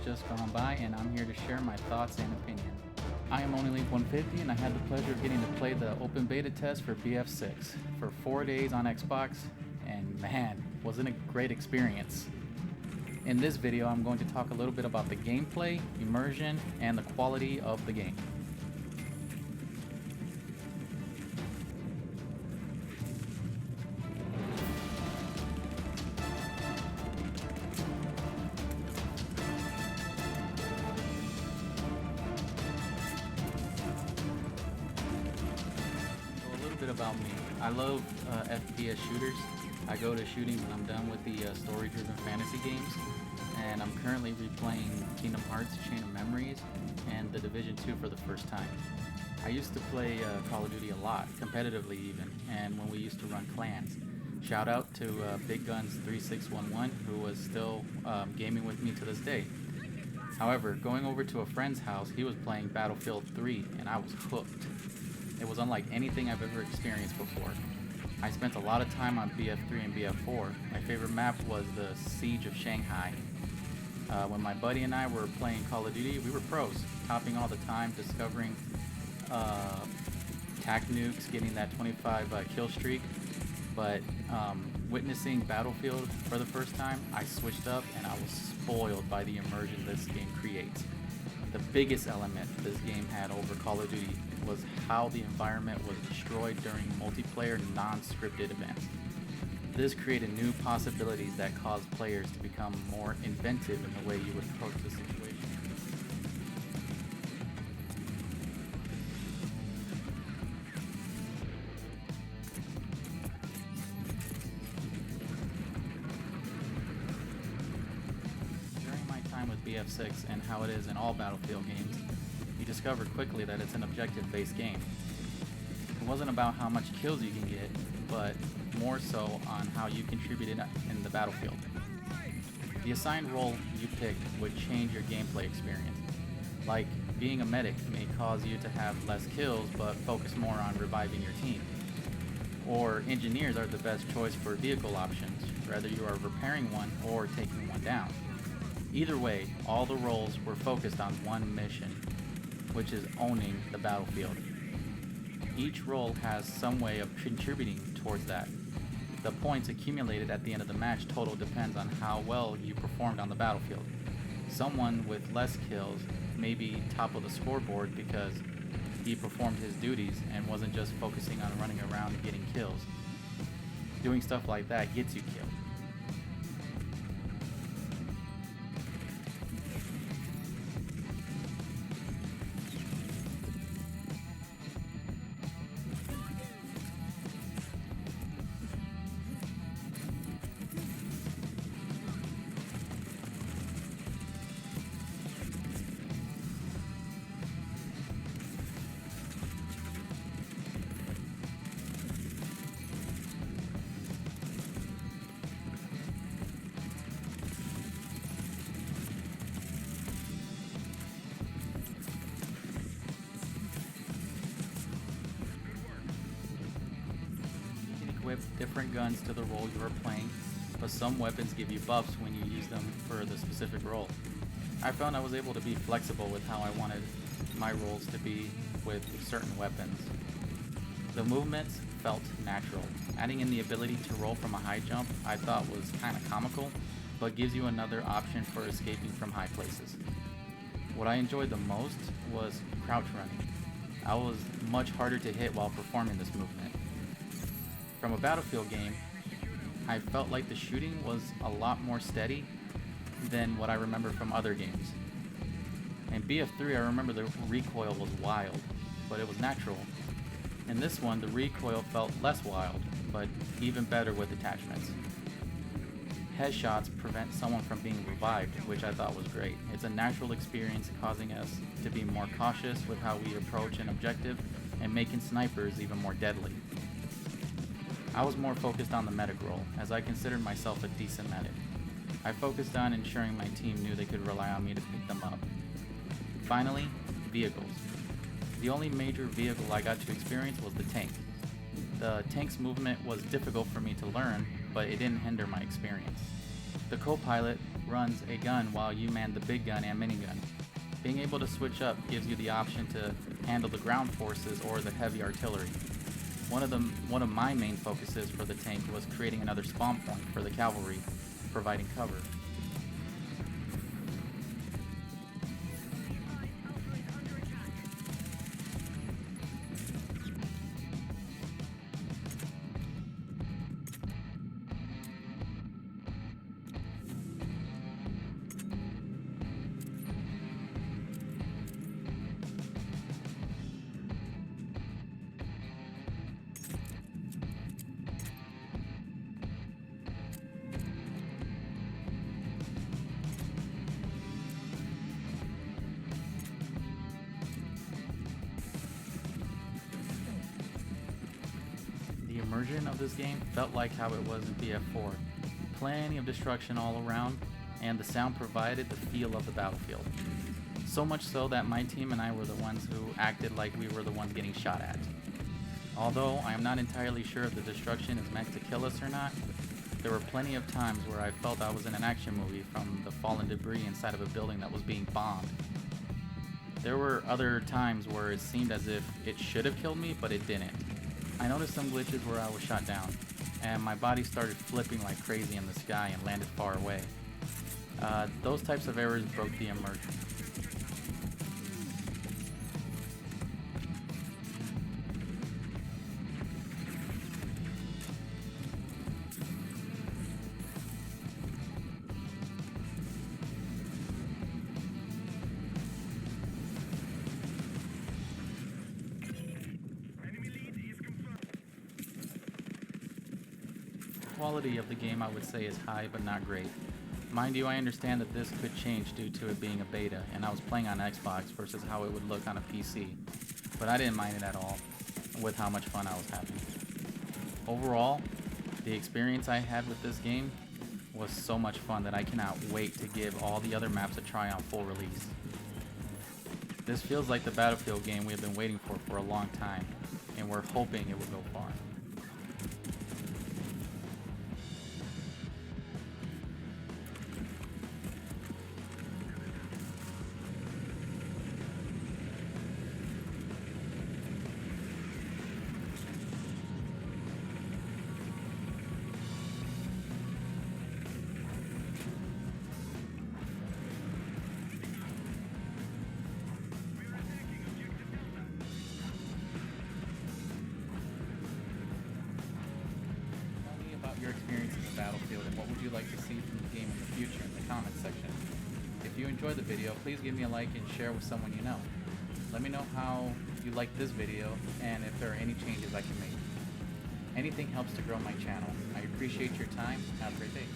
just gone by, and I'm here to share my thoughts and opinion. I am OnlyLink 150, and I had the pleasure of getting to play the open beta test for BF6 for 4 days on Xbox, and man, wasn't it a great experience. In this video, I'm going to talk a little bit about the gameplay, immersion, and the quality of the game. About me. I love FPS shooters. I go to shooting when I'm done with the story-driven fantasy games, and I'm currently replaying Kingdom Hearts Chain of Memories and The Division 2 for the first time. I used to play Call of Duty a lot, competitively even, and when we used to run clans. Shout out to Big Guns 3611, who was still gaming with me to this day. However, going over to a friend's house, he was playing Battlefield 3, and I was hooked. It was unlike anything I've ever experienced before. I spent a lot of time on BF3 and BF4. My favorite map was the Siege of Shanghai. When my buddy and I were playing Call of Duty, we were pros, topping all the time, discovering tac nukes, getting that 25 kill streak. But witnessing Battlefield for the first time, I switched up and I was spoiled by the immersion this game creates. The biggest element this game had over Call of Duty was how the environment was destroyed during multiplayer non-scripted events. This created new possibilities that caused players to become more inventive in the way you would approach the situation. During my time with BF6 and how it is in all Battlefield games, you discover quickly that it's an objective-based game. It wasn't about how much kills you can get, but more so on how you contributed in the battlefield. The assigned role you picked would change your gameplay experience. Like, being a medic may cause you to have less kills, but focus more on reviving your team. Or engineers are the best choice for vehicle options, whether you are repairing one or taking one down. Either way, all the roles were focused on one mission, which is owning the battlefield. Each role has some way of contributing towards that. The points accumulated at the end of the match total depends on how well you performed on the battlefield. Someone with less kills may be top of the scoreboard because he performed his duties and wasn't just focusing on running around and getting kills. Doing stuff like that gets you killed. Equip different guns to the role you are playing, but some weapons give you buffs when you use them for the specific role. I found I was able to be flexible with how I wanted my roles to be with certain weapons. The movements felt natural. Adding in the ability to roll from a high jump I thought was kinda comical, but gives you another option for escaping from high places. What I enjoyed the most was crouch running. I was much harder to hit while performing this movement. From a Battlefield game, I felt like the shooting was a lot more steady than what I remember from other games. In BF3, I remember the recoil was wild, but it was natural. In this one, the recoil felt less wild, but even better with attachments. Headshots prevent someone from being revived, which I thought was great. It's a natural experience causing us to be more cautious with how we approach an objective and making snipers even more deadly. I was more focused on the medic role, as I considered myself a decent medic. I focused on ensuring my team knew they could rely on me to pick them up. Finally, vehicles. The only major vehicle I got to experience was the tank. The tank's movement was difficult for me to learn, but it didn't hinder my experience. The co-pilot runs a gun while you man the big gun and minigun. Being able to switch up gives you the option to handle the ground forces or the heavy artillery. One of my main focuses for the tank was creating another spawn point for the cavalry, providing cover. The immersion of this game felt like how it was in BF4. Plenty of destruction all around, and the sound provided the feel of the battlefield. So much so that my team and I were the ones who acted like we were the ones getting shot at. Although I am not entirely sure if the destruction is meant to kill us or not, there were plenty of times where I felt I was in an action movie from the fallen debris inside of a building that was being bombed. There were other times where it seemed as if it should have killed me, but it didn't. I noticed some glitches where I was shot down, and my body started flipping like crazy in the sky and landed far away. Those types of errors broke the immersion. The quality of the game I would say is high but not great. Mind you, I understand that this could change due to it being a beta, and I was playing on Xbox versus how it would look on a PC, but I didn't mind it at all with how much fun I was having. Overall, the experience I had with this game was so much fun that I cannot wait to give all the other maps a try on full release. This feels like the Battlefield game we have been waiting for a long time, and we're hoping it will go far. Your experience in the Battlefield and what would you like to see from the game in the future in the comments section. If you enjoyed the video, please give me a like and share with someone you know. Let me know how you liked this video and if there are any changes I can make. Anything helps to grow my channel. I appreciate your time. Have a great day.